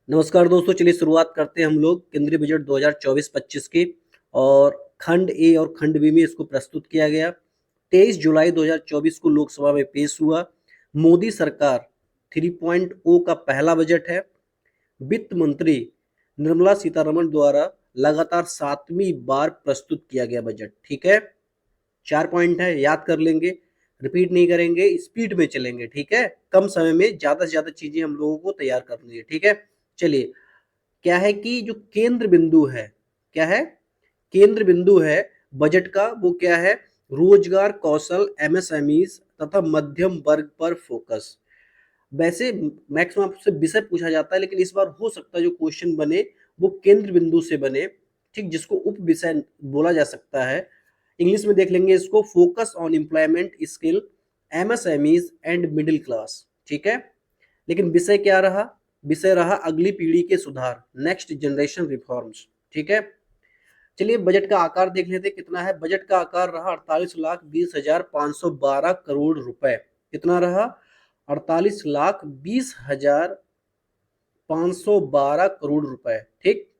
नमस्कार दोस्तों, चलिए शुरुआत करते हैं हम लोग केंद्रीय बजट 2024-25 की। और खंड ए और खंड बी में इसको प्रस्तुत किया गया। 23 जुलाई 2024 को लोकसभा में पेश हुआ। मोदी सरकार 3.0 का पहला बजट है। वित्त मंत्री निर्मला सीतारमण द्वारा लगातार 7वीं बार प्रस्तुत किया गया बजट। ठीक है, 4 पॉइंट है, याद कर लेंगे, रिपीट नहीं करेंगे, स्पीड में चलेंगे। ठीक है, कम समय में ज्यादा से ज्यादा चीजें हम लोगों को तैयार करनी है। ठीक है, चलिए। क्या है कि जो केंद्र बिंदु है, क्या है केंद्र बिंदु है बजट का, वो क्या है? रोजगार, कौशल, एमएसएमईज तथा मध्यम वर्ग पर फोकस। वैसे मैक्सिमम आपसे विषय पूछा जाता है, लेकिन इस बार हो सकता है जो क्वेश्चन बने वो केंद्र बिंदु से बने। ठीक, जिसको उप विषय बोला जा सकता है। इंग्लिश में देख लेंगे इसको, focus on employment skill, MSMEs and middle class. ठीक है, लेकिन विषय क्या रहा? विषय रहा अगली पीढ़ी के सुधार, नेक्स्ट जनरेशन रिफॉर्म्स। ठीक है, चलिए बजट का आकार देख लेते हैं कितना है। बजट का आकार रहा 48,20,512 करोड़ रुपए। कितना रहा? 48,20,512 करोड़ रुपए। ठीक,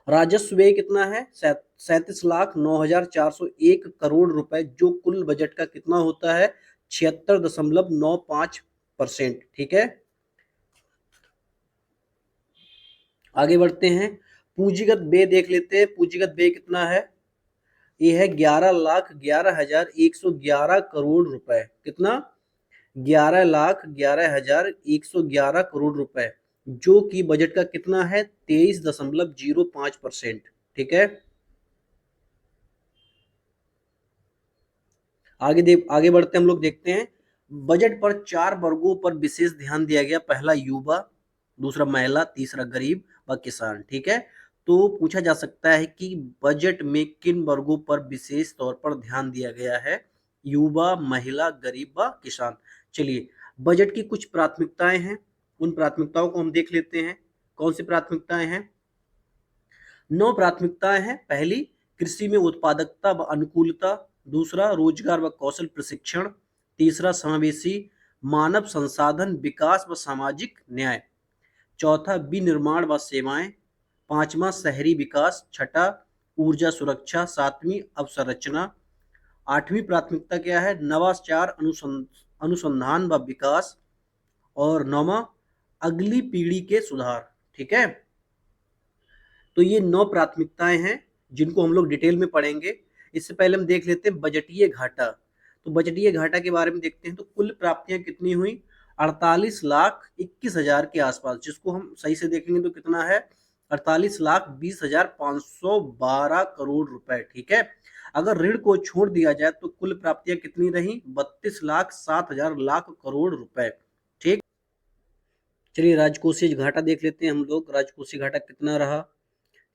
राजस्व व्यय कितना है? 37,09,401 करोड़ रुपए, जो कुल बजट का कितना होता है? 76.95%। ठीक है, आगे बढ़ते हैं। पूंजीगत व्यय देख लेते हैं। पूंजीगत व्यय कितना है? ये है 11,11,111 करोड़ रुपए। कितना? 11,11,111 करोड़ रुपए, जो कि बजट का कितना है? 23.05%। ठीक है, आगे बढ़ते हम लोग देखते हैं। बजट पर 4 वर्गों पर विशेष ध्यान दिया गया। पहला युवा, दूसरा महिला, तीसरा गरीब व किसान। ठीक है, तो पूछा जा सकता है कि बजट में किन वर्गों पर विशेष तौर पर ध्यान दिया गया है? युवा, महिला, गरीब व किसान। चलिए, बजट की कुछ प्राथमिकताएं हैं, उन प्राथमिकताओं को हम देख लेते हैं। कौन सी प्राथमिकताएं हैं? 9 प्राथमिकताएं हैं। पहली, कृषि में उत्पादकता व अनुकूलता। दूसरा, रोजगार व कौशल प्रशिक्षण। तीसरा, समावेशी मानव संसाधन विकास व सामाजिक न्याय। चौथा, विनिर्माण व सेवाएं। पांचवा, शहरी विकास। छठा, ऊर्जा सुरक्षा। सातवीं, अवसंरचना। आठवीं प्राथमिकता क्या है? नवाचार, अनुसंधान व विकास। और नौवा, अगली पीढ़ी के सुधार। ठीक है, तो ये 9 प्राथमिकताएं हैं जिनको हम लोग डिटेल में पढ़ेंगे। इससे पहले हम देख लेते हैं बजटीय घाटा। तो बजटीय घाटा के बारे में देखते हैं। तो कुल प्राप्तियां कितनी हुई? 48,21,000 के आसपास, जिसको हम सही से देखेंगे तो कितना है? 48,20,512 करोड़ रुपए। ठीक है, अगर ऋण को छोड़ दिया जाए तो कुल प्राप्तियां कितनी रही? 32,07,000 करोड़ रुपए। ठीक, चलिए राजकोषीय घाटा देख लेते हैं हम लोग। राजकोषीय घाटा कितना रहा?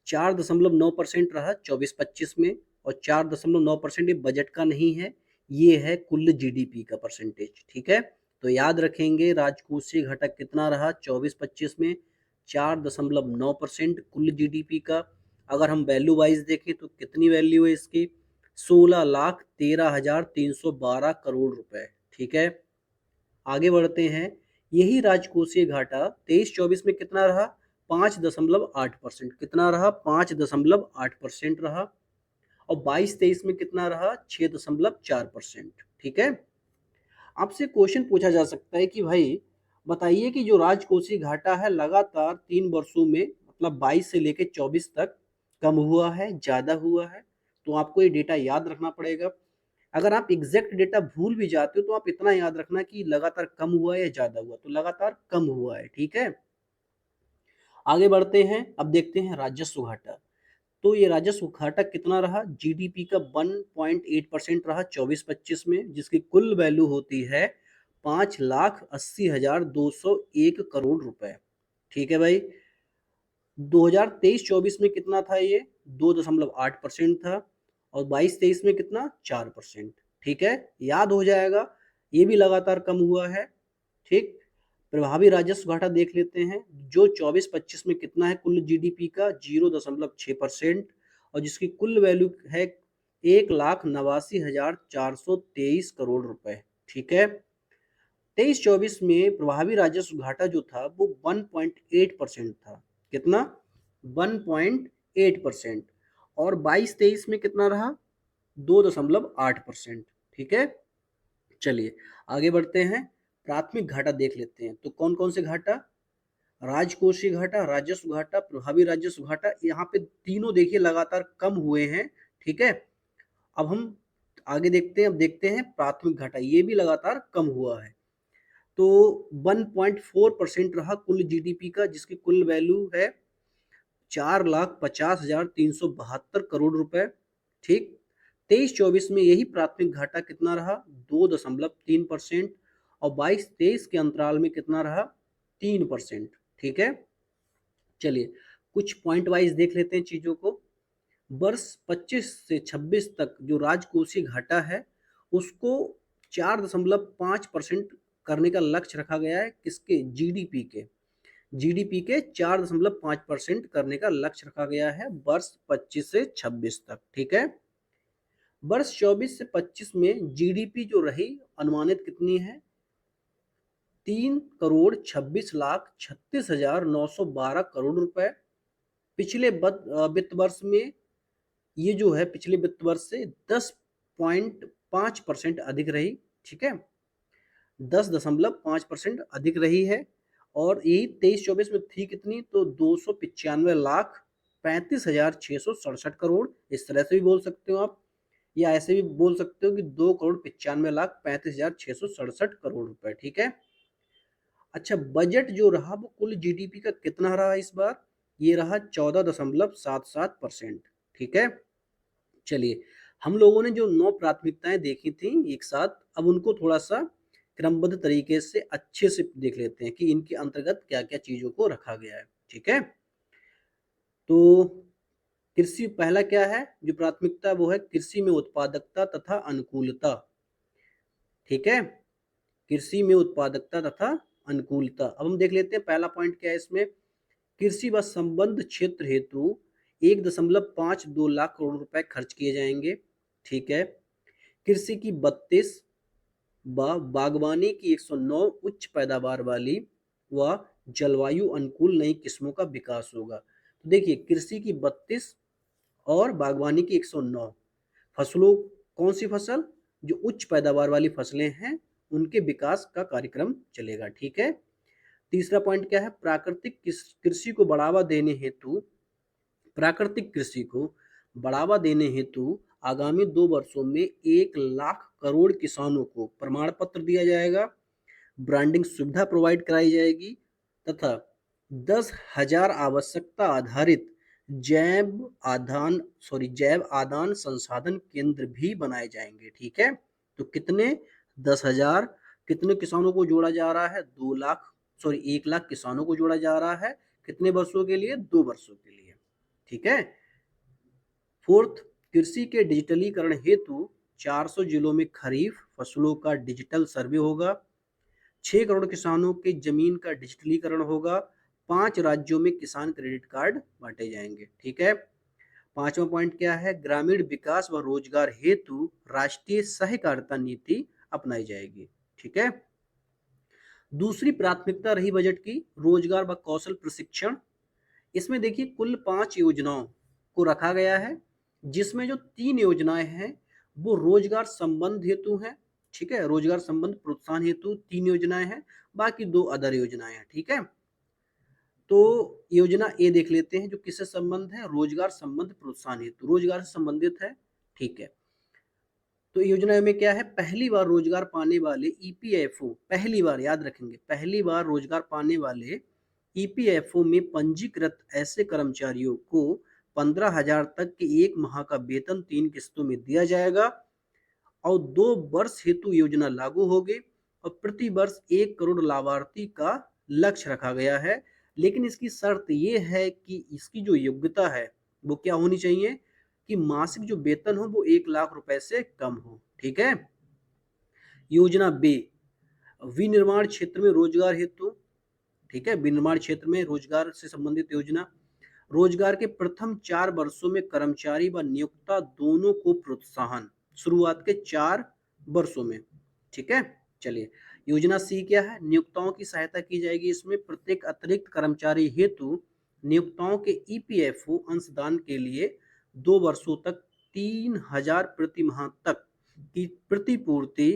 4.9% रहा 24-25 में। और 4.9% ये बजट का नहीं है, ये है कुल जीडीपी का परसेंटेज। ठीक है, तो याद रखेंगे राजकोषीय घटक कितना रहा 24-25 में? 4.9% कुल जीडीपी का। अगर हम वैल्यू वाइज देखें तो कितनी वैल्यू है इसकी? 16,13,312 करोड़ रुपए। ठीक है, आगे बढ़ते हैं। यही राजकोषीय घाटा 23-24 में कितना रहा? 5.8%। कितना रहा? 5.8% रहा। और 22-23 में कितना रहा? 6.4%। ठीक है, आपसे क्वेश्चन पूछा जा सकता है कि भाई बताइए कि जो राजकोषीय घाटा है लगातार 3 वर्षों में, मतलब 22 से लेकर 24 तक, कम हुआ है, ज्यादा हुआ है? तो आपको ये डेटा याद रखना पड़ेगा। अगर आप एग्जैक्ट डेटा भूल भी जाते हो तो आप इतना याद रखना कि लगातार कम हुआ है या ज्यादा हुआ। तो लगातार कम हुआ है। ठीक है, आगे बढ़ते हैं। अब देखते हैं राजस्व घाटा। तो ये राजस्व घाटा कितना रहा? जीडीपी का 1.8% रहा 24-25 में, जिसकी कुल वैल्यू होती है 5,80,201 करोड़ रुपए। ठीक है भाई, 2023-24 में कितना था? ये 2.8% था। और 22-23 में कितना? 4%। ठीक है, याद हो जाएगा, ये भी लगातार कम हुआ है। ठीक, प्रभावी राजस्व घाटा देख लेते हैं, जो 24-25 में कितना है कुल जीडीपी का? 0.6%। और जिसकी कुल वैल्यू है 1,89,423 करोड़ रुपए। ठीक है, 23-24 में प्रभावी राजस्व घाटा जो था वो 1.8% था। कितना? 1.8%। और 22-23 में कितना रहा? 2.8%। ठीक है, चलिए आगे बढ़ते हैं। प्राथमिक घाटा देख लेते हैं। तो कौन कौन से घाटा? राजकोषीय घाटा, राजस्व घाटा, प्रभावी राजस्व घाटा, यहाँ पे तीनों देखिए लगातार कम हुए हैं। ठीक है, अब हम आगे देखते हैं। अब देखते हैं प्राथमिक घाटा, ये भी लगातार कम हुआ है। तो 1.4% रहा कुल जीडीपी का, जिसकी कुल वैल्यू है 4,50,372 करोड़ रुपए। ठीक, 23-24 में यही प्राथमिक घाटा कितना रहा? 2.3%। और 22-23 के अंतराल में कितना रहा? 3%। ठीक है, चलिए कुछ पॉइंट वाइज देख लेते हैं चीजों को। वर्ष 25 से 26 तक जो राजकोषीय घाटा है उसको 4.5% करने का लक्ष्य रखा गया है। किसके? जीडीपी के 4.5% करने का लक्ष्य रखा गया है वर्ष 25 से 26 तक। ठीक है, वर्ष 24 से 25 में जीडीपी जो रही अनुमानित कितनी है? 3,26,36,912 करोड़ रुपए। पिछले वित्त वर्ष में ये जो है पिछले वित्त वर्ष से 10.5% अधिक रही। ठीक है, 10.5% अधिक रही है। और यही 23-24 में थी कितनी? तो 295,35,667 करोड़। इस तरह से भी बोल सकते हो आप, या ऐसे भी बोल सकते हो कि 2,95,35,667 करोड़ रुपए। ठीक है, अच्छा बजट जो रहा वो कुल जीडीपी का कितना रहा इस बार? ये रहा 14.77%। ठीक है, चलिए हम लोगों ने जो 9 प्राथमिकताएं देखी थी एक साथ, अब उनको थोड़ा सा क्रमबद्ध तरीके से अच्छे से देख लेते हैं कि इनके अंतर्गत क्या क्या चीजों को रखा गया है। ठीक है, तो कृषि पहला क्या है जो प्राथमिकता? वो है कृषि में उत्पादकता तथा अनुकूलता। ठीक है, कृषि में उत्पादकता तथा अनुकूलता। अब हम देख लेते हैं पहला पॉइंट क्या है इसमें। कृषि व संबद्ध क्षेत्र हेतु 1.52 लाख करोड़ रुपए खर्च किए जाएंगे। ठीक है, कृषि की 32 व बागवानी की 109 उच्च पैदावार वाली व जलवायु अनुकूल नई किस्मों का विकास होगा। तो देखिए कृषि की 32 और बागवानी की 109 फसलों, कौन सी फसल? जो उच्च पैदावार वाली फसलें हैं उनके विकास का कार्यक्रम चलेगा। ठीक है, तीसरा पॉइंट क्या है? प्राकृतिक कृषि को बढ़ावा देने हेतु, प्राकृतिक कृषि को बढ़ावा देने हेतु आगामी 2 वर्षों में 1 लाख करोड़ किसानों को प्रमाण पत्र दिया जाएगा, ब्रांडिंग सुविधा प्रोवाइड कराई जाएगी तथा 10,000 आवश्यकता आधारित जैव आदान संसाधन केंद्र भी बनाए जाएंगे। ठीक है, तो कितने? 10,000। कितने किसानों को जोड़ा जा रहा है? 1 लाख किसानों को जोड़ा जा रहा है। कितने वर्षों के लिए? 2 वर्षों के लिए। ठीक है, फोर्थ, कृषि के डिजिटलीकरण हेतु 400 जिलों में खरीफ फसलों का डिजिटल सर्वे होगा। 6 करोड़ किसानों के जमीन का डिजिटलीकरण होगा। 5 राज्यों में किसान क्रेडिट कार्ड बांटे जाएंगे। ठीक है, पांचवा पॉइंट क्या है? ग्रामीण विकास व रोजगार हेतु राष्ट्रीय सहकारिता नीति अपनाई जाएगी। ठीक है, दूसरी प्राथमिकता रही बजट की रोजगार व कौशल प्रशिक्षण। इसमें देखिए कुल 5 योजनाओं को रखा गया है, जिसमें जो 3 योजनाएं हैं वो रोजगार संबंध हेतु हैं। ठीक है, रोजगार संबंध प्रोत्साहन हेतु 3 योजनाएं हैं, बाकी 2 अदर योजनाएं हैं। ठीक है, तो योजना ए देख लेते हैं जो किससे संबंध है? रोजगार संबंध प्रोत्साहन हेतु, रोजगार से संबंधित है। ठीक है, तो योजना में क्या है? पहली बार रोजगार पाने वाले ईपीएफओ, पहली बार याद रखेंगे, पहली बार रोजगार पाने वाले ईपीएफओ में पंजीकृत ऐसे कर्मचारियों को 15,000 तक के 1 माह का वेतन 3 किस्तों में दिया जाएगा और 2 वर्ष हेतु योजना लागू होगी और प्रति वर्ष 1 करोड़ लाभार्थी का लक्ष्य रखा गया है। लेकिन इसकी शर्त ये है कि इसकी जो योग्यता है वो क्या होनी चाहिए? कि मासिक जो वेतन हो वो 1 लाख रुपए से कम हो। ठीक है, योजना बी, विनिर्माण क्षेत्र में रोजगार हेतु। ठीक है, विनिर्माण क्षेत्र में रोजगार से संबंधित योजना। रोजगार के प्रथम 4 वर्षों में कर्मचारी व नियोक्ता दोनों को प्रोत्साहन, शुरुआत के 4 वर्षों में। ठीक है, चलिए योजना सी क्या है, नियोक्ताओं की सहायता की जाएगी। इसमें प्रत्येक अतिरिक्त कर्मचारी हेतु नियोक्ताओं के ईपीएफओ अंशदान के लिए 2 वर्षों तक 3,000 प्रति माह तक की प्रतिपूर्ति।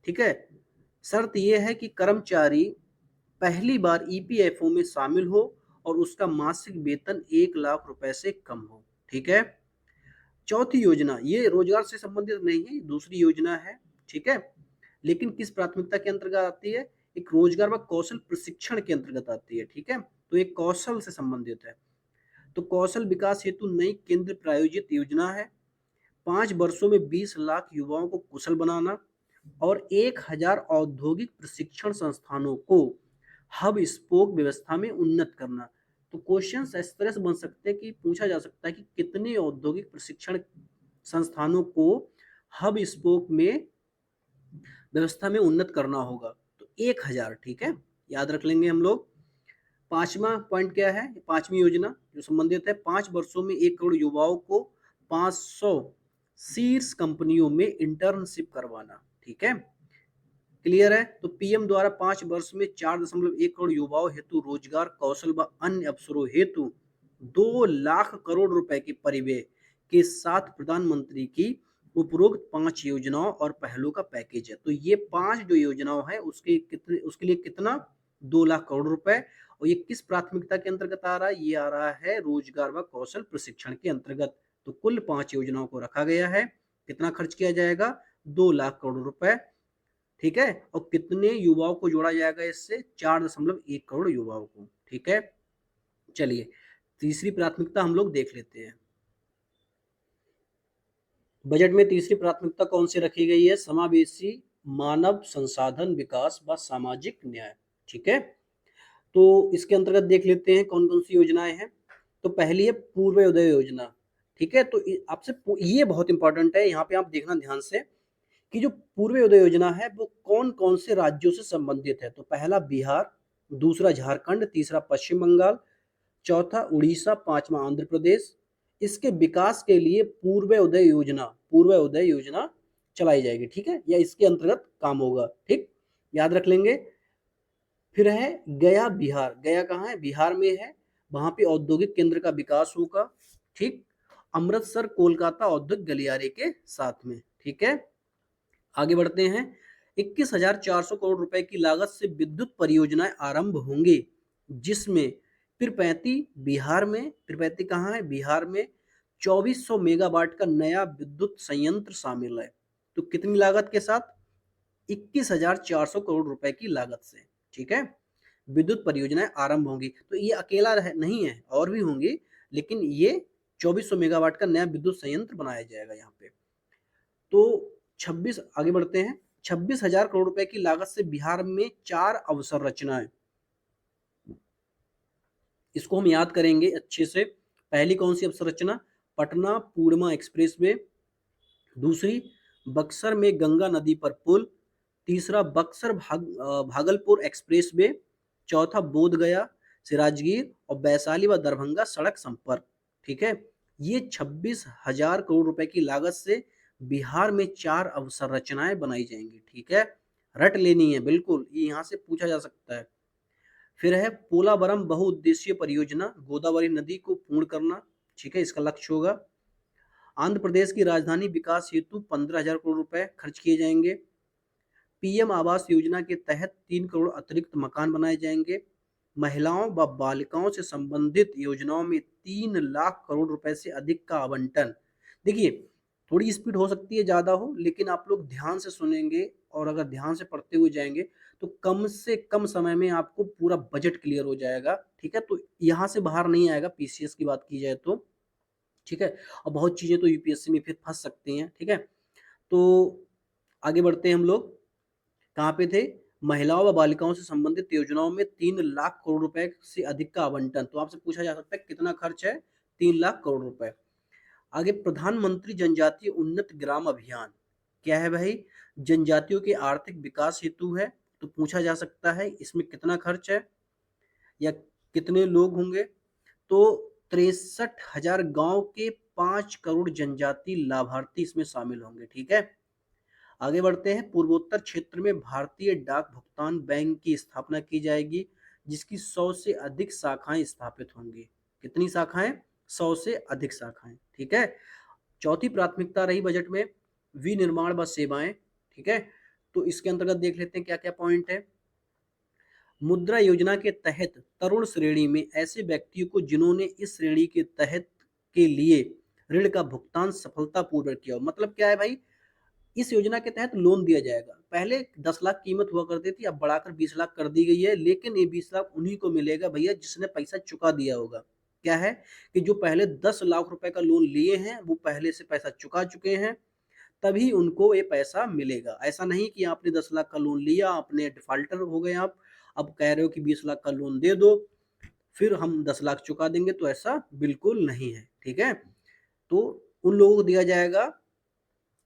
ठीक है, शर्त यह है कि कर्मचारी पहली बार ईपीएफओ में शामिल हो और उसका मासिक वेतन 1 लाख रुपए से कम हो। ठीक है, चौथी योजना ये रोजगार से संबंधित नहीं है, दूसरी योजना है। ठीक है, लेकिन किस प्राथमिकता के अंतर्गत आती है, एक रोजगार व कौशल प्रशिक्षण के अंतर्गत आती है। ठीक है, तो एक कौशल से संबंधित है। तो कौशल विकास हेतु नई केंद्र प्रायोजित योजना है। 5 वर्षों में 20 लाख युवाओं को कुशल बनाना और 1,000 औद्योगिक प्रशिक्षण संस्थानों को हब स्पोक व्यवस्था में उन्नत करना। तो क्वेश्चन इस तरह से बन सकते हैं कि पूछा जा सकता है कि कितने औद्योगिक प्रशिक्षण संस्थानों को हब स्पोक में व्यवस्था में उन्नत करना होगा, तो 1,000। ठीक है, याद रख लेंगे हम लोग। पांचवा पॉइंट क्या है, पांचवी योजना जो संबंधित है, 5 वर्षों में 1 करोड़ युवाओं को 500 शीर्ष कंपनियों में इंटर्नशिप करवाना। ठीक है, क्लियर है। तो पीएम द्वारा 5 वर्ष में 4.1 करोड़ युवाओं हेतु रोजगार कौशल व अन्य अवसरों हेतु 2 लाख करोड़ रुपए के परिव्यय के साथ प्रधानमंत्री की उपरोक्त 5 योजनाओं और पहलों का पैकेज है। तो ये 5 जो योजनाओं है उसके लिए कितना, 2 लाख करोड़ रुपए। और ये किस प्राथमिकता के अंतर्गत आ रहा है, ये आ रहा है रोजगार व कौशल प्रशिक्षण के अंतर्गत। तो कुल 5 योजनाओं को रखा गया है। कितना खर्च किया जाएगा, 2 लाख करोड़ रुपए। ठीक है, और कितने युवाओं को जोड़ा जाएगा इससे, 4.1 करोड़ युवाओं को। ठीक है, चलिए तीसरी प्राथमिकता हम लोग देख लेते हैं। बजट में तीसरी प्राथमिकता कौन सी रखी गई है, समावेशी मानव संसाधन विकास व सामाजिक न्याय। ठीक है, तो इसके अंतर्गत देख लेते हैं कौन कौन सी योजनाएं हैं। तो पहली है पूर्वोदय योजना। ठीक है, तो आपसे ये बहुत इंपॉर्टेंट है, यहाँ पे आप देखना ध्यान से कि जो पूर्वोदय योजना है वो कौन कौन से राज्यों से संबंधित है। तो पहला बिहार, दूसरा झारखंड, तीसरा पश्चिम बंगाल, चौथा उड़ीसा, पांचवा आंध्र प्रदेश। इसके विकास के लिए पूर्वोदय योजना चलाई जाएगी। ठीक है, या इसके अंतर्गत काम होगा। ठीक, याद रख लेंगे। फिर है गया बिहार, गया कहाँ है, बिहार में है, वहां पे औद्योगिक केंद्र का विकास होगा। ठीक, अमृतसर कोलकाता औद्योगिक गलियारे के साथ में। ठीक है, आगे बढ़ते हैं। 21,400 करोड़ रुपए की लागत से विद्युत परियोजनाएं आरंभ होंगी, जिसमें पीरपैंती बिहार में, पीरपैंती कहाँ है, बिहार में 2400 मेगावाट का नया विद्युत संयंत्र शामिल है। तो कितनी लागत के साथ, 21,400 करोड़ रुपए की लागत से। ठीक है, विद्युत परियोजनाएं आरंभ होंगी। तो ये अकेला नहीं है, और भी होंगी, लेकिन ये 2400 मेगावाट का नया विद्युत संयंत्र बनाया जाएगा यहाँ पे। तो 26, आगे बढ़ते हैं। 26,000 करोड़ रुपए की लागत से बिहार में 4 अवसंरचनाएं, इसको हम याद करेंगे अच्छे से। पहली कौन सी अवसंरचना, पटना पूर्णिया एक्सप्रेसवे। दूसरी बक्सर में गंगा नदी पर पुल। तीसरा बक्सर भागलपुर एक्सप्रेसवे। चौथा बोध गया से राजगीर और वैशाली व दरभंगा सड़क संपर्क। ठीक है, ये 26,000 करोड़ रुपए की लागत से बिहार में 4 अवसंरचनाएं बनाई जाएंगी। ठीक है, रट लेनी है बिल्कुल, ये यहाँ से पूछा जा सकता है। फिर है पोलावरम बहुउद्देशीय परियोजना, गोदावरी नदी को पूर्ण करना। ठीक है, इसका लक्ष्य होगा। आंध्र प्रदेश की राजधानी विकास हेतु 15,000 करोड़ रुपए खर्च किए जाएंगे। पीएम आवास योजना के तहत 3 करोड़ अतिरिक्त मकान बनाए जाएंगे। महिलाओं व बालिकाओं से संबंधित योजनाओं में 3 लाख करोड़ रुपए से अधिक का आवंटन। देखिए, थोड़ी स्पीड हो सकती है, ज्यादा हो, लेकिन आप लोग ध्यान से सुनेंगे और अगर ध्यान से पढ़ते हुए जाएंगे तो कम से कम समय में आपको पूरा बजट क्लियर हो जाएगा। ठीक है, तो यहाँ से बाहर नहीं आएगा पीसीएस की बात की जाए तो। ठीक है, और बहुत चीजें तो यूपीएससी में फिर फंस सकती हैं। ठीक है, तो आगे बढ़ते हैं हम लोग। कहाँ पे थे, महिलाओं व बालिकाओं से संबंधित योजनाओं में 3 लाख करोड़ रुपए से अधिक का आवंटन। तो आपसे पूछा जा सकता है कितना खर्च है, 3 लाख करोड़ रुपए। आगे प्रधानमंत्री जनजातीय उन्नत ग्राम अभियान, क्या है भाई, जनजातियों के आर्थिक विकास हेतु है। तो पूछा जा सकता है इसमें कितना खर्च है या कितने लोग होंगे। तो 63,000 गांव के 5 करोड़ जनजाति लाभार्थी इसमें शामिल होंगे। ठीक है, आगे बढ़ते हैं, पूर्वोत्तर क्षेत्र में भारतीय डाक भुगतान बैंक की स्थापना की जाएगी, जिसकी 100 से अधिक शाखाएं स्थापित होंगी। कितनी शाखाएं? 100 से अधिक शाखाएं। ठीक है। चौथी प्राथमिकता रही बजट में विनिर्माण व सेवाएं। ठीक है, तो इसके अंतर्गत देख लेते हैं क्या क्या पॉइंट है। मुद्रा योजना के तहत तरुण श्रेणी में ऐसे व्यक्तियों को जिन्होंने इस श्रेणी के तहत के लिए ऋण का भुगतान सफलतापूर्वक किया हो। मतलब क्या है भाई, इस योजना के तहत लोन दिया जाएगा। पहले 10 लाख कीमत हुआ करती थी, अब बढ़ाकर 20 लाख कर दी गई है, लेकिन ये 20 लाख उन्हीं को मिलेगा भैया जिसने पैसा चुका दिया होगा। क्या है कि जो पहले 10 लाख रुपए का लोन लिए हैं वो पहले से पैसा चुका चुके हैं, तभी उनको ये पैसा मिलेगा। ऐसा नहीं कि आपने 10 लाख का लोन लिया, आपने डिफाल्टर हो गए, आप अब कह रहे हो कि 20 लाख का लोन दे दो फिर हम 10 लाख चुका देंगे, तो ऐसा बिल्कुल नहीं है। ठीक है, तो उन लोगों को दिया जाएगा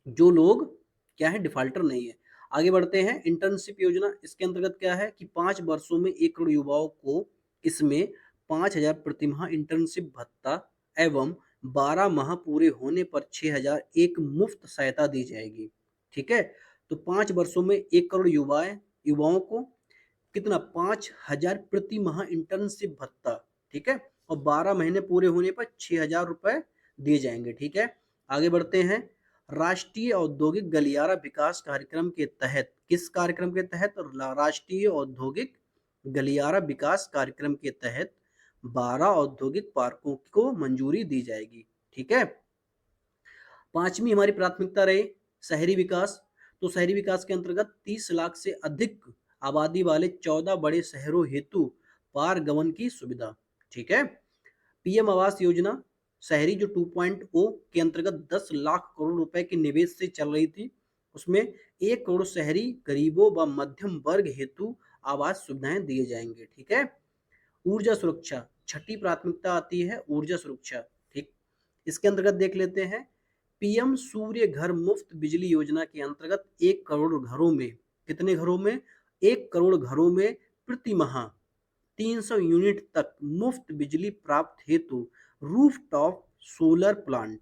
जो लोग क्या है, डिफाल्टर नहीं है। आगे बढ़ते हैं, इंटर्नशिप योजना। इसके अंतर्गत क्या है कि 5 वर्षों में 1 करोड़ युवाओं को इसमें 5,000 प्रतिमाह इंटर्नशिप भत्ता एवं 12 माह पूरे होने पर 6,000 एक मुफ्त सहायता दी जाएगी। ठीक है, तो 5 वर्षों में 1 करोड़ युवाओं को कितना, 5,000 प्रति माह इंटर्नशिप भत्ता। ठीक है, और 12 महीने पूरे होने पर 6,000 रुपए दिए जाएंगे। ठीक है, आगे बढ़ते हैं, राष्ट्रीय औद्योगिक गलियारा विकास कार्यक्रम के तहत, किस कार्यक्रम के तहत? राष्ट्रीय औद्योगिक गलियारा विकास कार्यक्रम के तहत 12 औद्योगिक पार्कों को मंजूरी दी जाएगी। ठीक है, पांचवी हमारी प्राथमिकता रही शहरी विकास। तो शहरी विकास के अंतर्गत 30 लाख से अधिक आबादी वाले 14 बड़े शहरों हेतु पारगमन की सुविधा। ठीक है, पीएम आवास योजना शहरी जो 2.0 के अंतर्गत 10 लाख करोड़ रुपए के निवेश से चल रही थी, उसमें 1 करोड़ शहरी गरीबों व मध्यम वर्ग हेतु आवास सुविधाएं दिए जाएंगे। ठीक है, ऊर्जा सुरक्षा छठी प्राथमिकता आती है, ऊर्जा सुरक्षा। ठीक, इसके अंतर्गत देख लेते हैं, पीएम सूर्य घर मुफ्त बिजली योजना के अंतर्गत 1 करोड़ घरों में, कितने घरों में? 1 करोड़ घरों में प्रति माह 300 यूनिट तक मुफ्त बिजली प्राप्त हेतु रूफटॉप सोलर प्लांट।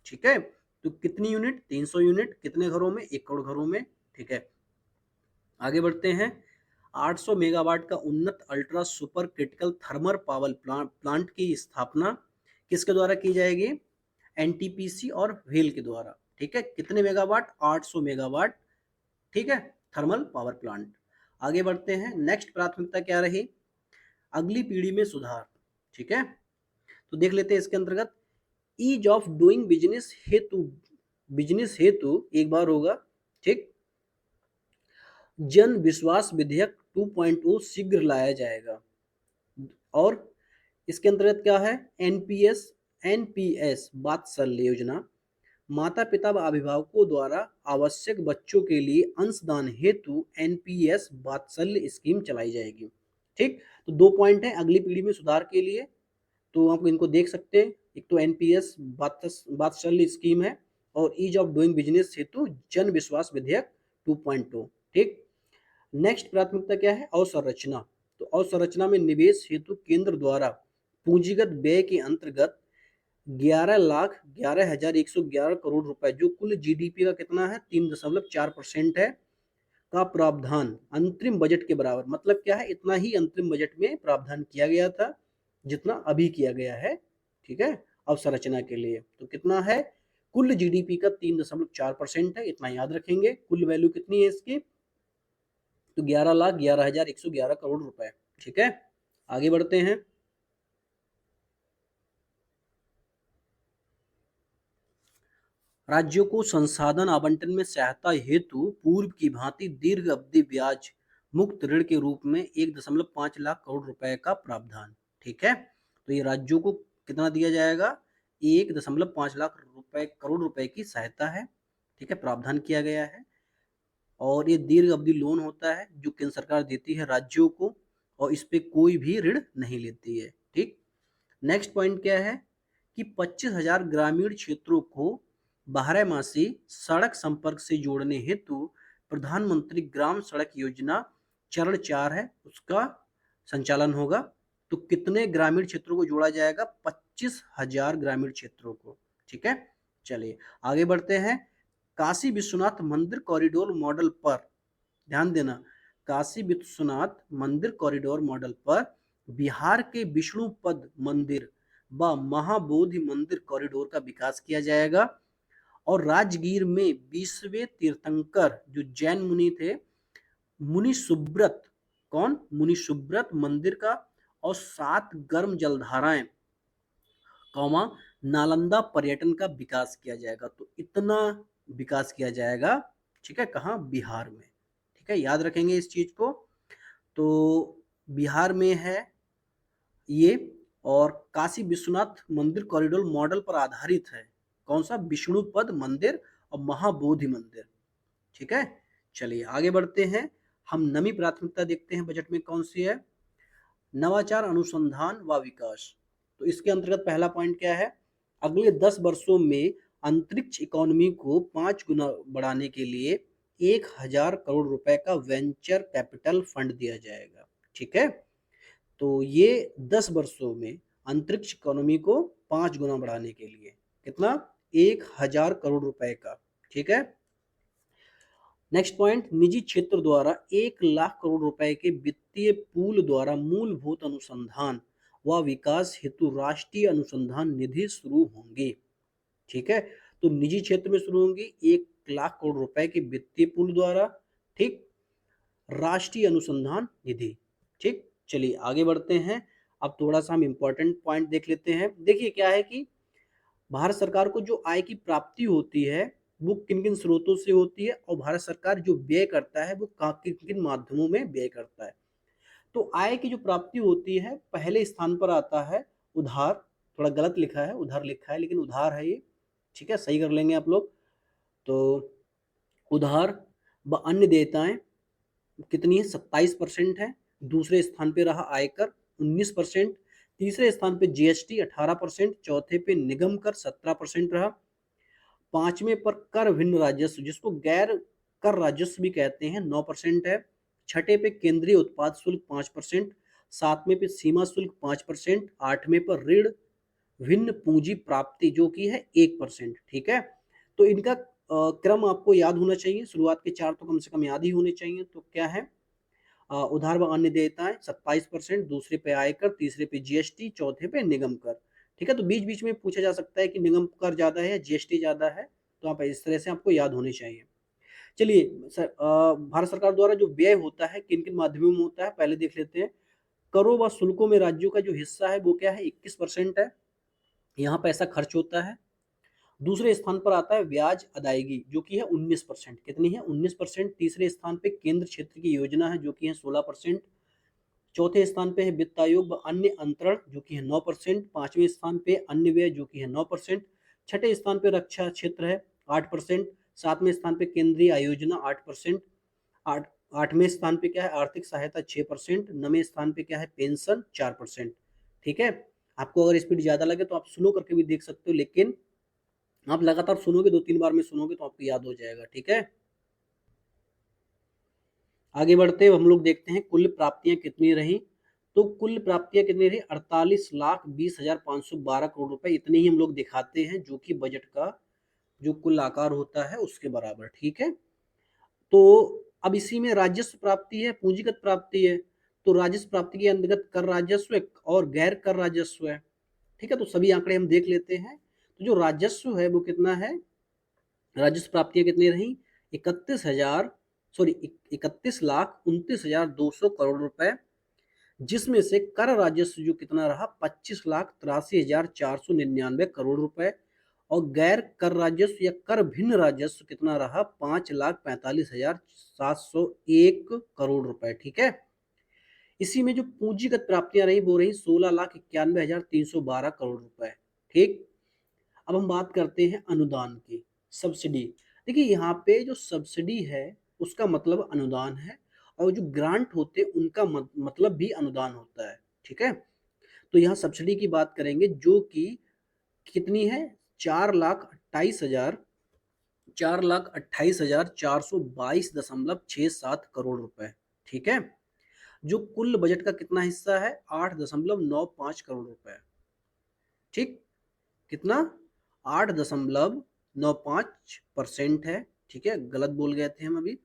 ठीक है, तो कितनी यूनिट? 300 यूनिट। कितने घरों में? 1 करोड़ घरों में। ठीक है, आगे बढ़ते हैं, 800 मेगावाट का उन्नत ultra super critical thermal power plant की स्थापना किसके द्वारा की जाएगी? एनटीपीसी और वेल के द्वारा। ठीक है, कितने मेगावाट? 800 मेगावाट। ठीक है, थर्मल पावर प्लांट। आगे बढ़ते हैं, नेक्स्ट प्राथमिकता क्या रही? अगली पीढ़ी में सुधार। ठीक है, तो देख लेते हैं इसके अंतर्गत, ईज ऑफ डूइंग बिजनेस हेतु एक बार होगा। ठीक, जन विश्वास विधेयक 2.0 शीघ्र लाया जाएगा। और इसके अंतर्गत क्या है? एनपीएस वात्सल्य योजना, माता पिता व अभिभावकों द्वारा आवश्यक बच्चों के लिए अंशदान हेतु एनपीएस वात्सल्य स्कीम चलाई जाएगी। ठीक, तो 2 पॉइंट है अगली पीढ़ी में सुधार के लिए, तो आप इनको देख सकते हैं। एक तो एनपीएस वात्सल्य स्कीम है, और ईज ऑफ डूइंग बिजनेस हेतु जन विश्वास विधेयक 2.0। ठीक, नेक्स्ट प्राथमिकता क्या है? अवसंरचना। तो अवसंरचना में निवेश हेतु केंद्र द्वारा पूंजीगत व्यय के अंतर्गत 11,11,111 करोड़ रुपए, जो कुल जीडीपी का कितना है? 3.4% है, का प्रावधान अंतरिम बजट के बराबर। मतलब क्या है? इतना ही अंतरिम बजट में प्रावधान किया गया था जितना अभी किया गया है। ठीक है, अवसंरचना के लिए तो कितना है? कुल जीडीपी का 3.4% है, इतना याद रखेंगे। कुल वैल्यू कितनी है इसकी? तो 11,11,111 करोड़ रुपए। ठीक है, आगे बढ़ते हैं, राज्यों को संसाधन आवंटन में सहायता हेतु पूर्व की भांति दीर्घ अवधि ब्याज मुक्त ऋण के रूप में 1.5 लाख करोड़ रुपए का प्रावधान। ठीक है, तो ये राज्यों को कितना दिया जाएगा? 1.5 लाख करोड़ रुपए की सहायता है। ठीक है, प्रावधान किया गया है, और ये दीर्घ अवधि लोन होता है जो केंद्र सरकार देती है राज्यों को, और इस पे कोई भी ऋण नहीं लेती है। ठीक, नेक्स्ट पॉइंट क्या है कि 25,000 ग्रामीण क्षेत्रों को बारहमासी सड़क संपर्क से जोड़ने हेतु प्रधानमंत्री ग्राम सड़क योजना चरण 4 है, उसका संचालन होगा। तो कितने ग्रामीण क्षेत्रों को जोड़ा जाएगा? 25,000 ग्रामीण क्षेत्रों को। ठीक है, चलिए आगे बढ़ते हैं, काशी विश्वनाथ मंदिर कॉरिडोर मॉडल पर, ध्यान देना, काशी विश्वनाथ मंदिर कॉरिडोर मॉडल पर बिहार के विष्णुपद मंदिर व महाबोधि मंदिर कॉरिडोर का विकास किया जाएगा। और राजगीर में 20वें तीर्थंकर जो जैन मुनि थे, मुनि सुब्रत, कौन, मुनि सुब्रत मंदिर का, और 7 गर्म जलधाराएं, कौमा, नालंदा पर्यटन का विकास किया जाएगा। तो इतना विकास किया जाएगा, ठीक है, कहाँ, बिहार में, ठीक है, याद रखेंगे इस चीज को। तो बिहार में है ये, और काशी विश्वनाथ मंदिर कॉरिडोर मॉडल पर आधारित है, कौन सा, विष्णुपद मंदिर और महाबोधि मंदिर, ठीक है। चलिए आगे बढ़ते हैं, हम नवी प्राथमिकता देखते हैं बजट में कौन सी है, नवाचार अनुसंधान व विकास। तो इसके अंतर्गत पहला पॉइंट क्या है, अगले 10 वर्षों में अंतरिक्ष इकोनॉमी को 5 गुना बढ़ाने के लिए 1000 करोड़ रुपए का वेंचर कैपिटल फंड दिया जाएगा, ठीक है। तो ये 10 वर्षों में अंतरिक्ष इकोनॉमी को 5 गुना बढ़ाने के लिए कितना, 1000 करोड़ रुपए का, ठीक है। नेक्स्ट पॉइंट, निजी क्षेत्र द्वारा 1 लाख करोड़ रुपए के वित्तीय पूल द्वारा मूलभूत अनुसंधान व विकास हेतु राष्ट्रीय अनुसंधान निधि शुरू होंगी, ठीक है। तो निजी क्षेत्र में शुरू होंगी 1 लाख करोड़ रुपए के वित्तीय पूल द्वारा, ठीक, राष्ट्रीय अनुसंधान निधि, ठीक। चलिए आगे बढ़ते हैं, अब थोड़ा सा हम इंपॉर्टेंट पॉइंट देख लेते हैं। देखिए क्या है कि भारत सरकार को जो आय की प्राप्ति होती है वो किन किन स्रोतों से होती है, और भारत सरकार जो व्यय करता है वो किन किन माध्यमों में व्यय करता है। तो आय की जो प्राप्ति होती है, पहले स्थान पर आता है उधार, थोड़ा गलत लिखा है, उधार लिखा है लेकिन उधार है ये, ठीक है, सही कर लेंगे आप लोग। तो उधार व अन्य देयताएं कितनी है, 27% है। दूसरे स्थान पे रहा आयकर 19%, तीसरे स्थान पे जीएसटी 18%, चौथे पे निगम कर 17% रहा, पांचवें पर कर भिन्न राजस्व जिसको गैर कर राजस्व भी कहते हैं 9% है, छठे पे केंद्रीय उत्पाद शुल्क 5%, सातवें पे सीमा शुल्क 5%, आठवें पर ऋण भिन्न पूंजी प्राप्ति जो कि है 1%, ठीक है। तो इनका क्रम आपको याद होना चाहिए, शुरुआत के 4 तो कम से कम याद ही होने चाहिए। तो क्या है, उधार व अन्य देयताएं 27%, दूसरे पे आयकर, तीसरे पे जीएसटी, चौथे पे निगम कर, ठीक है। तो बीच बीच में पूछा जा सकता है कि निगम कर ज्यादा है या जीएसटी ज्यादा है, तो आप इस तरह से आपको याद होने चाहिए। चलिए भारत सरकार द्वारा जो व्यय होता है किन किन माध्यमों में होता है, पहले देख लेते हैं। करों व शुल्कों में राज्यों का जो हिस्सा है वो क्या है, 21% है, यहाँ पैसा खर्च होता है। दूसरे स्थान पर आता है ब्याज अदायगी जो कि है 19%, कितनी है, 19%। तीसरे स्थान पे केंद्र क्षेत्र की योजना है जो कि है 16%। चौथे स्थान पे है वित्त आयोग व अन्य अंतरण जो कि है 9%। पांचवें स्थान पे अन्य व्यय जो कि है 9%। छठे स्थान पे रक्षा क्षेत्र है 8%। सातवें स्थान पे केंद्रीय आयोजना 8%। आठवें स्थान पे क्या है, आर्थिक सहायता 6%। नवें स्थान पे क्या है, पेंशन 4%, ठीक है। आपको अगर स्पीड ज्यादा लगे तो आप स्लो करके भी देख सकते हो, लेकिन आप लगातार सुनोगे, 2-3 बार में सुनोगे तो आपको याद हो जाएगा, ठीक है। आगे बढ़ते हम लोग देखते हैं कुल प्राप्तियां कितनी रही। तो कुल प्राप्तियां कितनी रही, 48,20,512 करोड़ रुपए, इतनी ही हम लोग दिखाते हैं जो कि बजट का जो कुल आकार होता है उसके बराबर, ठीक है। तो अब इसी में राजस्व प्राप्ति है, पूंजीगत प्राप्ति है। तो राजस्व प्राप्ति के अंतर्गत कर राजस्व और गैर कर राजस्व है, ठीक है। तो सभी आंकड़े हम देख लेते हैं। तो जो राजस्व है वो कितना है, राजस्व प्राप्तियां कितनी रही, 31,29,200 करोड़ रुपए, जिसमें से कर राजस्व जो कितना रहा, 25,83,499 करोड़ रुपए, और गैर कर राजस्व या कर भिन्न राजस्व कितना रहा, 5,45,701 करोड़ रुपए, ठीक है। इसी में जो पूंजीगत प्राप्तियां रही वो रही 16,91,312 करोड़ रुपए, ठीक। अब हम बात करते हैं अनुदान की, सब्सिडी। देखिए यहाँ पे जो सब्सिडी है उसका मतलब अनुदान है, और जो ग्रांट होते हैं उनका मतलब भी अनुदान होता है, ठीक है। तो यहाँ सब्सिडी की बात करेंगे जो कि कितनी है, 4,28,422 करोड़ रुपए, ठीक है। जो कुल बजट का कितना हिस्सा है, 8,95 करोड़ रुपए, ठीक, कितना, 8 95% है। ठीक है, गलत बोल गए थे हम अभी।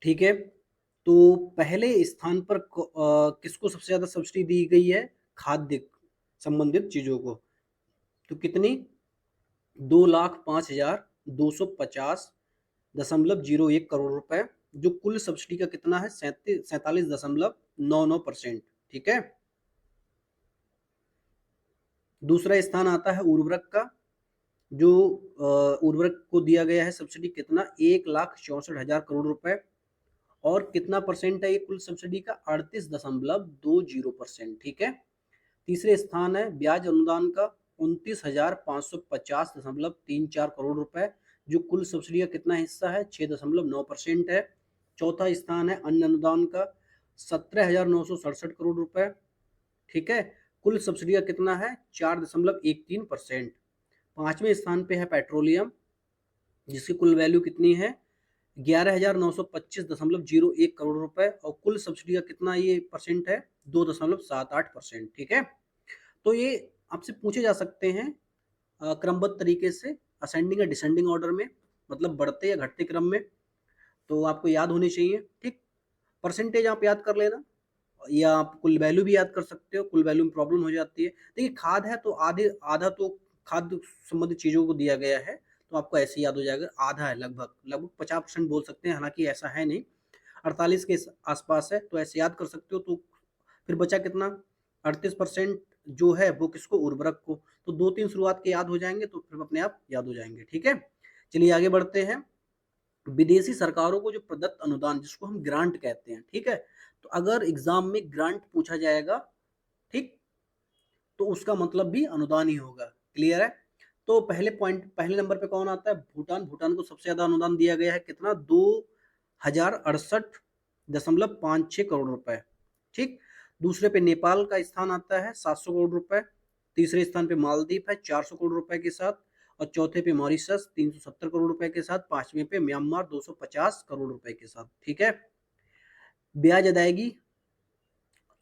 ठीक है, तो पहले स्थान पर किसको सबसे ज्यादा सब्सिडी दी गई है? खाद्य संबंधित चीजों को। तो कितनी? 2,05,250.01 करोड़ रुपए, जो कुल सब्सिडी का कितना है? 47.99%। ठीक है। दूसरा स्थान आता है उर्वरक का, जो उर्वरक को दिया गया है सब्सिडी कितना? 1,64,000 करोड़ रुपए। और कितना परसेंट है ये कुल सब्सिडी का? 38.20%। ठीक है। तीसरे स्थान है ब्याज अनुदान का, 29,550.34 करोड़ रुपए, जो कुल सब्सिडी का कितना हिस्सा है? 6.9% है। चौथा स्थान है अन्न अनुदान का, 17,967 करोड़ रुपए। ठीक है, कुल सब्सिडी का कितना है? 4.13%। पांचवें स्थान पे है पेट्रोलियम, जिसकी कुल वैल्यू कितनी है? 11,925.01 करोड़ रुपए, और कुल सब्सिडी का कितना ये परसेंट है? 2.78%। ठीक है। तो ये आपसे पूछे जा सकते हैं क्रमबद्ध तरीके से, असेंडिंग या डिसेंडिंग ऑर्डर में, मतलब बढ़ते या घटते क्रम में। तो आपको याद होनी चाहिए। ठीक, परसेंटेज आप याद कर लेना, या आप कुल वैल्यू भी याद कर सकते हो। कुल वैल्यू में प्रॉब्लम हो जाती है। देखिए, खाद है तो आधे आधा तो खाद्य संबंधित चीजों को दिया गया है, तो आपको ऐसे याद हो जाएगा। आधा है, लगभग लगभग 50% बोल सकते हैं, हालांकि ऐसा है नहीं, 48 के आसपास है, तो ऐसे याद कर सकते हो। तो फिर बचा कितना? 38% जो है वो किसको? उर्वरक को। तो दो तीन शुरुआत के याद हो जाएंगे तो फिर अपने आप याद हो जाएंगे। ठीक है, चलिए आगे बढ़ते हैं। विदेशी सरकारों को जो प्रदत्त अनुदान, जिसको हम ग्रांट कहते हैं, ठीक है, तो अगर एग्जाम में ग्रांट पूछा जाएगा, ठीक, तो उसका मतलब भी अनुदान ही होगा। क्लियर है? तो पहले नंबर पे कौन आता है? भूटान। भूटान को सबसे ज्यादा अनुदान दिया गया है, कितना? 2,068.56 करोड़ रुपए। ठीक। दूसरे पे नेपाल का स्थान आता है, 700 करोड़ रुपए। तीसरे स्थान पे मालदीव है, 400 करोड़ रुपए के साथ। और चौथे पे मॉरिशस, 370 करोड़ रुपए के साथ। पांचवें पे म्यांमार, 250 करोड़ रुपए के साथ। ठीक है। ब्याज अदायगी,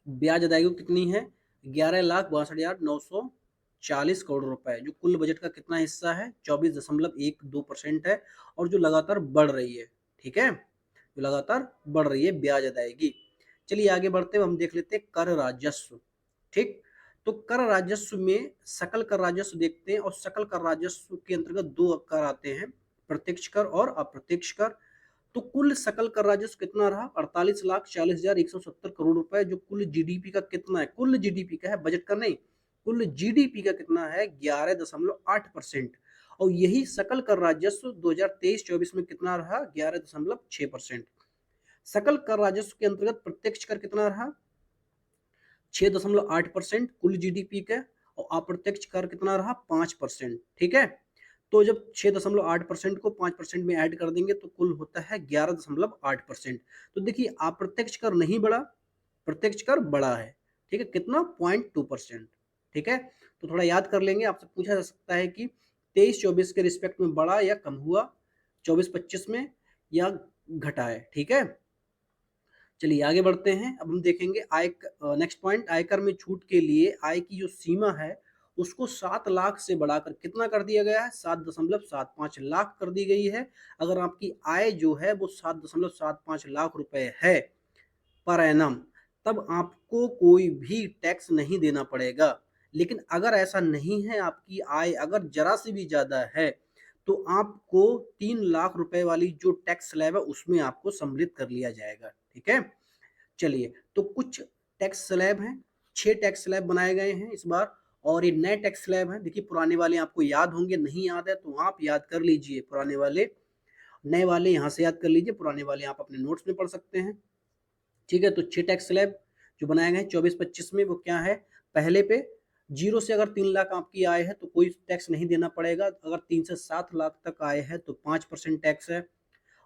ब्याज अदायगी कितनी है? 11,62,940 करोड़ रुपए, जो कुल बजट का कितना हिस्सा है? 24.12% है, और जो लगातार बढ़ रही है। ठीक है, जो लगातार बढ़ रही है ब्याज अदायगी। चलिए आगे बढ़ते हैं, हम देख लेते हैं कर राजस्व। ठीक, तो कर राजस्व में सकल कर राजस्व देखते हैं, और सकल कर राजस्व के अंतर्गत दो कर आते हैं, प्रत्यक्ष कर और अप्रत्यक्ष कर। तो कुल सकल कर राजस्व कितना रहा? 48,40,170 करोड़ रुपए, जो कुल जीडीपी का कितना है? कुल जीडीपी का है, बजट का नहीं। कुल जीडीपी का कितना है? 11.8%। और यही सकल कर राजस्व 2023-24 में कितना रहा? 11.6%। सकल कर राजस्व के अंतर्गत प्रत्यक्ष कर कितना रहा? 6.8% कुल जीडीपी का। और अप्रत्यक्ष कर कितना रहा? 5%। ठीक है, तो जब 6.8% को 5% में ऐड कर देंगे तो कुल होता है 11.8%। तो देखिए, अप्रत्यक्ष कर नहीं बढ़ा, प्रत्यक्ष कर बढ़ा है। ठीक है, कितना? 0.2%। ठीक है, तो थोड़ा याद कर लेंगे। आपसे पूछा जा सकता है कि 23-24 के रिस्पेक्ट में बढ़ा या कम हुआ, 24-25 में, या घटा है। ठीक है, चलिए आगे बढ़ते हैं। अब हम देखेंगे आय, नेक्स्ट पॉइंट, आयकर में छूट के लिए आय की जो सीमा है उसको 7 लाख से बढ़ाकर कितना कर दिया गया है? 7.75 लाख कर दी गई है। अगर आपकी आय जो है वो 7.75 लाख रुपए है पर एनम, तब आपको कोई भी टैक्स नहीं देना पड़ेगा। लेकिन अगर ऐसा नहीं है, आपकी आय अगर जरा सी भी ज्यादा है, तो आपको 3 लाख रुपए वाली जो टैक्स स्लैब है उसमें आपको सम्मिलित कर लिया जाएगा। ठीक है, चलिए, तो कुछ टैक्स स्लैब हैं, 6 टैक्स स्लैब बनाए गए हैं इस बार। और ये नए टैक्स स्लैब हैं। देखिए, पुराने वाले आपको याद होंगे, नहीं याद है तो आप याद कर लीजिए पुराने वाले, नए वाले यहाँ से याद कर लीजिए, पुराने वाले आप अपने नोट्स में पढ़ सकते हैं। ठीक है, तो 6 टैक्स स्लैब जो बनाए गए हैं 24-25 में, वो क्या है? पहले पे 0 से अगर 3 लाख आपकी आय है तो कोई टैक्स नहीं देना पड़ेगा। अगर 3 से 7 लाख तक आय है तो 5% टैक्स है।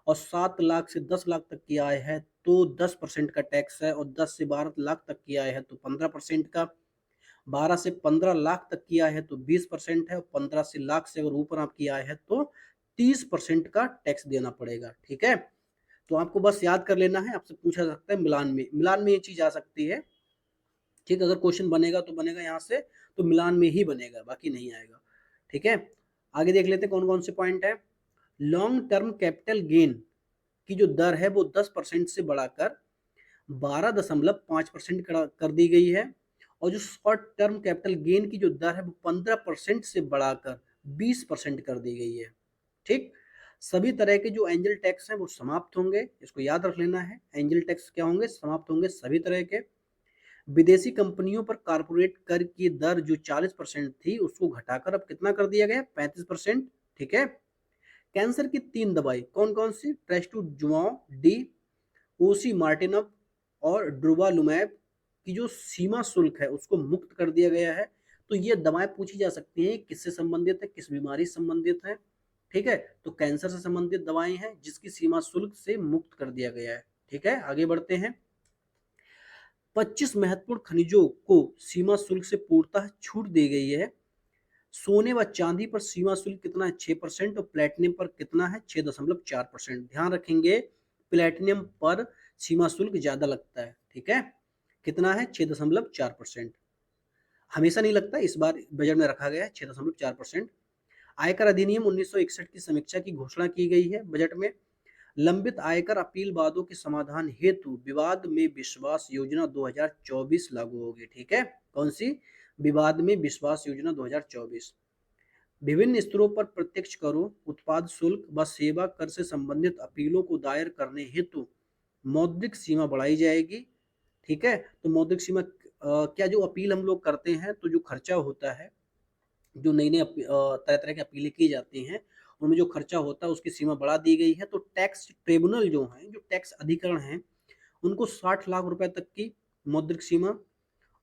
और 7 लाख से 10 लाख तक की आय है तो 10% का टैक्स है। और 10 से 12 लाख तक की आय है तो 15% का। 12 से 15 लाख तक की आय है तो 20% है। और 15 से लाख से अगर ऊपर आपकी आय है तो 30% का टैक्स देना पड़ेगा। ठीक है, तो आपको बस याद कर लेना है। आपसे पूछा जा सकता है मिलान में, मिलान में ये चीज आ सकती है। ठीक, अगर क्वेश्चन बनेगा तो बनेगा यहाँ से तो मिलान में ही बनेगा, बाकी नहीं आएगा। ठीक है, आगे देख लेते हैं कौन कौन से पॉइंट है। लॉन्ग टर्म कैपिटल गेन की जो दर है वो 10% से बढ़ाकर 12.5% कर दी गई है, और जो शॉर्ट टर्म कैपिटल गेन की जो दर है वो 15% से बढ़ाकर 20% कर दी गई है। ठीक, सभी तरह के जो एंजल टैक्स हैं वो समाप्त होंगे, इसको याद रख लेना है। एंजल टैक्स क्या होंगे? समाप्त होंगे सभी तरह के। विदेशी कंपनियों पर कारपोरेट कर की दर जो 40% थी उसको घटाकर अब कितना कर दिया गया? 35%। ठीक है, कैंसर की 3 दवाई कौन कौन सी? ट्रेस्टुजुमाब डी, ओसी मार्टिनब और ड्रुवालुमैब की जो सीमा शुल्क है उसको मुक्त कर दिया गया है। तो ये दवाएं पूछी जा सकती हैं किससे संबंधित है, किस बीमारी से संबंधित है। ठीक है, तो कैंसर से संबंधित दवाएं हैं जिसकी सीमा शुल्क से मुक्त कर दिया गया है। ठीक है, आगे बढ़ते हैं। 25 महत्वपूर्ण खनिजों को सीमा शुल्क से पूर्णतः छूट दी गई है। सोने व चांदी पर सीमा शुल्क कितना है? 6%। और प्लेटिनियम पर कितना है? 6.4%। ध्यान रखेंगे प्लेटिनियम पर सीमा शुल्क ज्यादा लगता है। ठीक है, कितना है? 6.4%। हमेशा नहीं लगता, इस बार बजट में रखा गया है 6.4%। आयकर अधिनियम 1961 की समीक्षा की घोषणा की गई है बजट में। लंबित आयकर अपील वादों के समाधान हेतु विवाद में विश्वास योजना 2024 लागू होगी। ठीक है, कौन सी? विवाद में विश्वास योजना 2024। विभिन्न स्तरों पर प्रत्यक्ष करों, उत्पाद शुल्क व सेवा कर से संबंधित अपीलों को दायर करने हेतु मौद्रिक सीमा बढ़ाई जाएगी। ठीक है, तो मौद्रिक सीमा क्या जो अपील हम लोग करते हैं तो जो खर्चा होता है, जो नई नई तरह तरह की अपीलें की जाती हैं उनमें जो खर्चा होता है उसकी सीमा बढ़ा दी गई है। तो टैक्स ट्रिब्यूनल जो हैं, जो टैक्स अधिकरण हैं, उनको 60 लाख रुपए तक की मौद्रिक सीमा,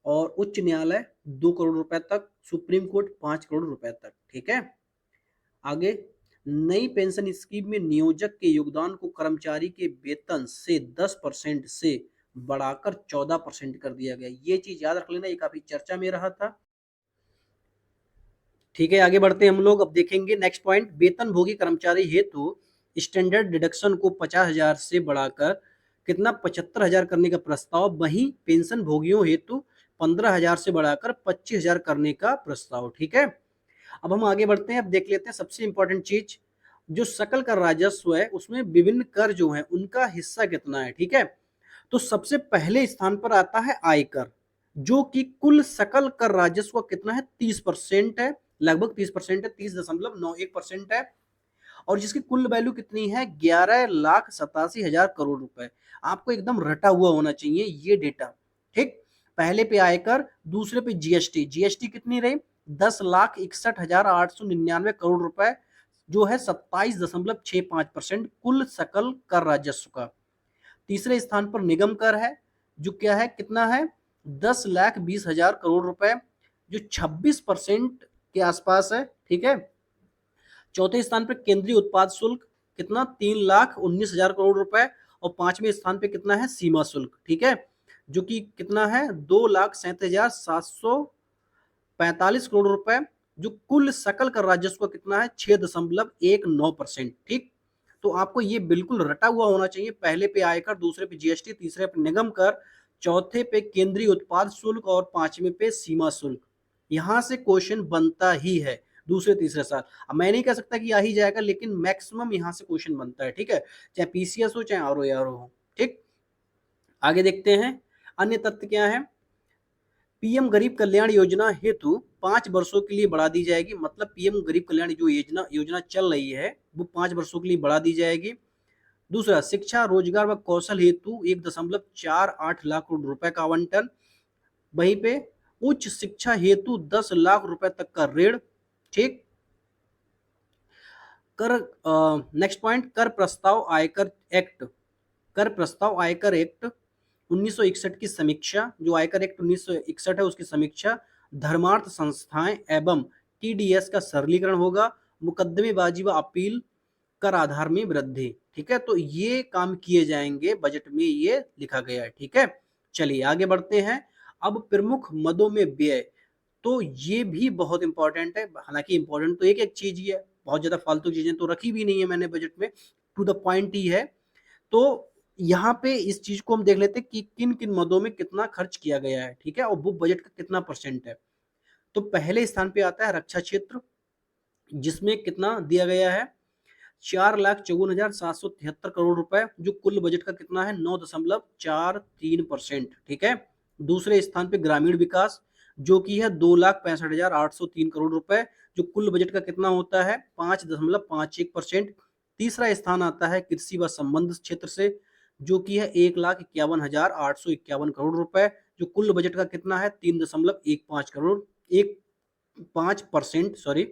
और उच्च न्यायालय 2 करोड़ रुपए तक, सुप्रीम कोर्ट 5 करोड़ रुपए तक। ठीक है, आगे। नई पेंशन स्कीम में नियोजक के योगदान को कर्मचारी के वेतन से 10% से बढ़ाकर 14% कर दिया गया। ये चीज याद रख लेना, ये काफी चर्चा में रहा था। ठीक है, आगे बढ़ते हैं हम लोग। अब देखेंगे नेक्स्ट पॉइंट। वेतन भोगी कर्मचारी हेतु स्टैंडर्ड डिडक्शन को 50,000 से बढ़ाकर कितना? 75,000 करने का प्रस्ताव। वहीं पेंशन भोगियों हेतु 15,000 से बढ़ाकर 25,000 करने का प्रस्ताव। ठीक है, अब हम आगे बढ़ते हैं। अब देख लेते हैं सबसे इंपॉर्टेंट चीज, जो सकल कर राजस्व है उसमें विभिन्न कर जो है उनका हिस्सा कितना है। ठीक है, तो सबसे पहले स्थान पर आता है आयकर, जो कि कुल सकल कर राजस्व का कितना है? 30% है, लगभग 30% है, 30.91% है। और जिसकी कुल वैल्यू कितनी है? 11,87,000 करोड़ रुपए। आपको एकदम रटा हुआ होना चाहिए ये डेटा। ठीक, पहले पे आयकर, दूसरे पे जीएसटी। जीएसटी कितनी रही? 10,61,899 करोड़ रुपए, जो है 27.65% कुल सकल कर राजस्व का। तीसरे स्थान पर निगम कर है, जो क्या है? कितना है? 10,20,000 करोड़ रुपए, जो 26% के आसपास है। ठीक है, चौथे स्थान पर केंद्रीय उत्पाद शुल्क, कितना? 3,19,000 करोड़ रुपए। और पांचवें स्थान पे कितना है? सीमा शुल्क। ठीक है, जो कि कितना है? 2,37,745 करोड़ रुपए, जो कुल सकल कर राजस्व का कितना है? 6.19%। ठीक, तो आपको ये बिल्कुल रटा हुआ होना चाहिए। पहले पे आयकर, दूसरे पे जीएसटी, तीसरे पे निगम कर, चौथे पे केंद्रीय उत्पाद शुल्क और पांचवें पे सीमा शुल्क। यहां से क्वेश्चन बनता ही है दूसरे तीसरे साल। अब मैं नहीं कह सकता कि आ ही जाएगा, लेकिन मैक्सिमम यहां से क्वेश्चन बनता है। ठीक है, चाहे पीसीएस हो चाहे आरओ हो। ठीक, आगे देखते हैं अन्य तथ्य क्या है। पीएम गरीब कल्याण योजना हेतु 5 वर्षों के लिए बढ़ा दी जाएगी। मतलब पीएम गरीब कल्याण जो योजना चल रही है वो 5 वर्षों के लिए बढ़ा दी जाएगी। दूसरा, शिक्षा रोजगार व कौशल हेतु 1.48 लाख करोड़ रुपए का आवंटन। वहीं पे उच्च शिक्षा हेतु 10 लाख रुपए तक का ऋण। ठीक, कर नेक्स्ट पॉइंट, कर प्रस्ताव आयकर एक्ट। कर प्रस्ताव आयकर एक्ट 1961 की समीक्षा, जो आयकर एक्ट 1961 है उसकी समीक्षा। धर्मार्थ संस्थाएं एवं टीडीएस का सरलीकरण होगा। मुकदमेबाजी व अपील कर आधार में वृद्धि। ठीक है, तो ये काम किए जाएंगे बजट में, ये लिखा गया है। ठीक है, चलिए आगे बढ़ते हैं। अब प्रमुख मदों में व्यय, तो ये भी बहुत इंपॉर्टेंट है। हालांकि इंपॉर्टेंट तो एक एक चीज ही है, बहुत ज्यादा फालतू चीजें तो रखी भी नहीं है मैंने बजट में, टू द पॉइंट ही है। तो यहाँ पे इस चीज को हम देख लेते हैं कि किन किन मदों में कितना खर्च किया गया है, ठीक है, और वो बजट का कितना परसेंट है। तो पहले स्थान पे आता है रक्षा क्षेत्र, जिसमें कितना दिया गया है, 4,54,773 करोड़ रुपए, जो कुल बजट का कितना है, 9.43%, ठीक है। दूसरे स्थान पे ग्रामीण विकास, जो कि है 2,65,803 करोड़ रुपए, जो कुल बजट का कितना होता है, 5.51%। तीसरा स्थान आता है कृषि व संबंध क्षेत्र से, जो कि है 1,51,851 करोड़ रुपए, जो कुल बजट का कितना है, 3.15%, सॉरी।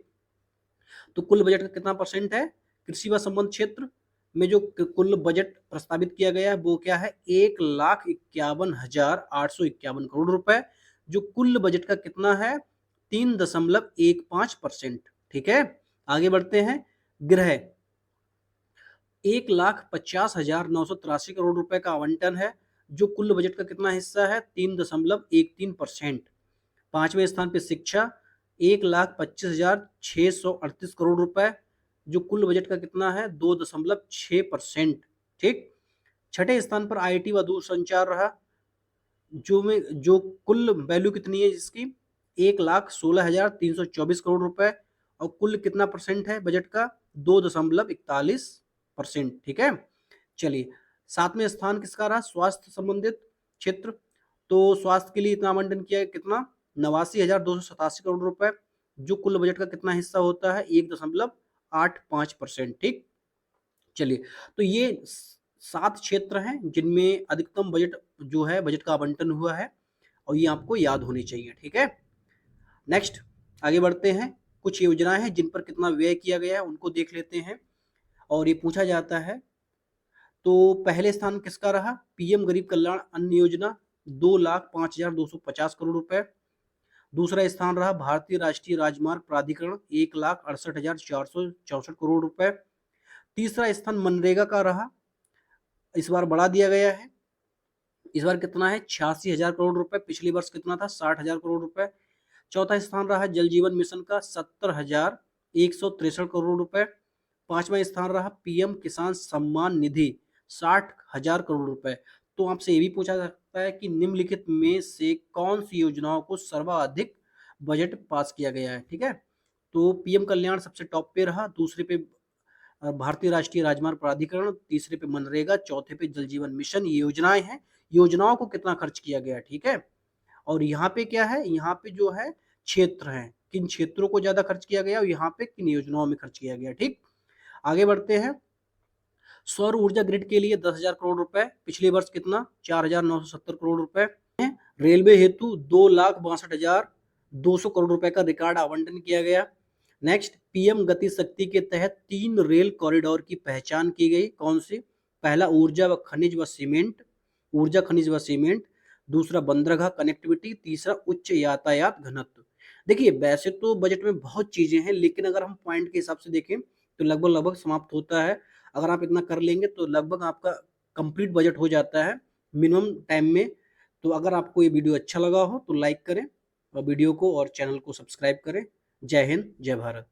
तो कुल बजट का कितना परसेंट है, कृषि व संबंध क्षेत्र में जो कुल बजट प्रस्तावित किया गया है वो क्या है, 1,51,851 करोड़ रुपए, जो कुल बजट का कितना है, 3.15%, ठीक है। आगे बढ़ते हैं। गृह, 1,50,983 करोड़ रुपए का आवंटन है, जो कुल बजट का कितना हिस्सा है, 3.13%। पांचवें स्थान पे शिक्षा, 1,25,638 करोड़ रुपए, जो कुल बजट का कितना है, 2.6%, ठीक। छठे स्थान पर आईटी व दूरसंचार रहा, जो कुल वैल्यू कितनी है जिसकी, 1,16,324 करोड़ रुपए, और कुल कितना परसेंट है बजट का, 2.41%, ठीक है। चलिए, सातवें स्थान किसका रहा, स्वास्थ्य संबंधित क्षेत्र। तो स्वास्थ्य के लिए इतना आवंटन किया है, कितना, 89,287 करोड़ रुपए, जो कुल बजट का कितना हिस्सा होता है, 1.85%, ठीक। चलिए, तो ये 7 क्षेत्र हैं जिनमें अधिकतम बजट जो है, बजट का आवंटन हुआ है, और ये आपको याद होनी चाहिए, ठीक है। नेक्स्ट, आगे बढ़ते हैं। कुछ योजनाएं हैं जिन पर कितना व्यय किया गया है, उनको देख लेते हैं, और ये पूछा जाता है। तो पहले स्थान किसका रहा, पीएम गरीब कल्याण अन्न योजना, 2,05,250 करोड़ रुपए। दूसरा स्थान रहा भारतीय राष्ट्रीय राजमार्ग प्राधिकरण, 1,68,464 करोड़ रुपए। तीसरा स्थान मनरेगा का रहा, इस बार बढ़ा दिया गया है, इस बार कितना है, 86,000 करोड़ रुपए, पिछले वर्ष कितना था, 60,000 करोड़ रुपए। चौथा स्थान रहा जल जीवन मिशन का, 70,163 करोड़ रुपए। पांचवा स्थान रहा पीएम किसान सम्मान निधि, 60,000 करोड़ रुपए। तो आपसे ये भी पूछा जाता है कि निम्नलिखित में से कौन सी योजनाओं को सर्वाधिक बजट पास किया गया है, ठीक है। तो पीएम कल्याण सबसे टॉप पे रहा, दूसरे पे भारतीय राष्ट्रीय राजमार्ग प्राधिकरण, तीसरे पे मनरेगा, चौथे पे जल जीवन मिशन। ये योजनाएं हैं, योजनाओं को कितना खर्च किया गया, ठीक है। और यहाँ पे क्या है, यहाँ पे जो है क्षेत्र है, किन क्षेत्रों को ज्यादा खर्च किया गया और यहाँ पे किन योजनाओं में खर्च किया गया, ठीक। आगे बढ़ते हैं। सौर ऊर्जा ग्रिड के लिए 10,000 करोड़ रुपए, पिछले वर्ष कितना, 4,970 करोड़ रुपए। रेलवे हेतु 2,62,200 करोड़ रुपए का रिकॉर्ड आवंटन किया गया। नेक्स्ट, पीएम गति शक्ति के तहत 3 रेल कॉरिडोर की पहचान की गई, कौन सी, पहला ऊर्जा व खनिज व सीमेंट, ऊर्जा खनिज व सीमेंट। दूसरा बंदरगाह कनेक्टिविटी, तीसरा उच्च यातायात घनत्व। देखिए, वैसे तो बजट में बहुत चीजें हैं, लेकिन अगर हम पॉइंट के हिसाब से देखें तो लगभग लगभग समाप्त होता है। अगर आप इतना कर लेंगे तो लगभग आपका कंप्लीट बजट हो जाता है मिनिमम टाइम में। तो अगर आपको ये वीडियो अच्छा लगा हो तो लाइक करें और वीडियो को और चैनल को सब्सक्राइब करें। जय हिंद, जय भारत।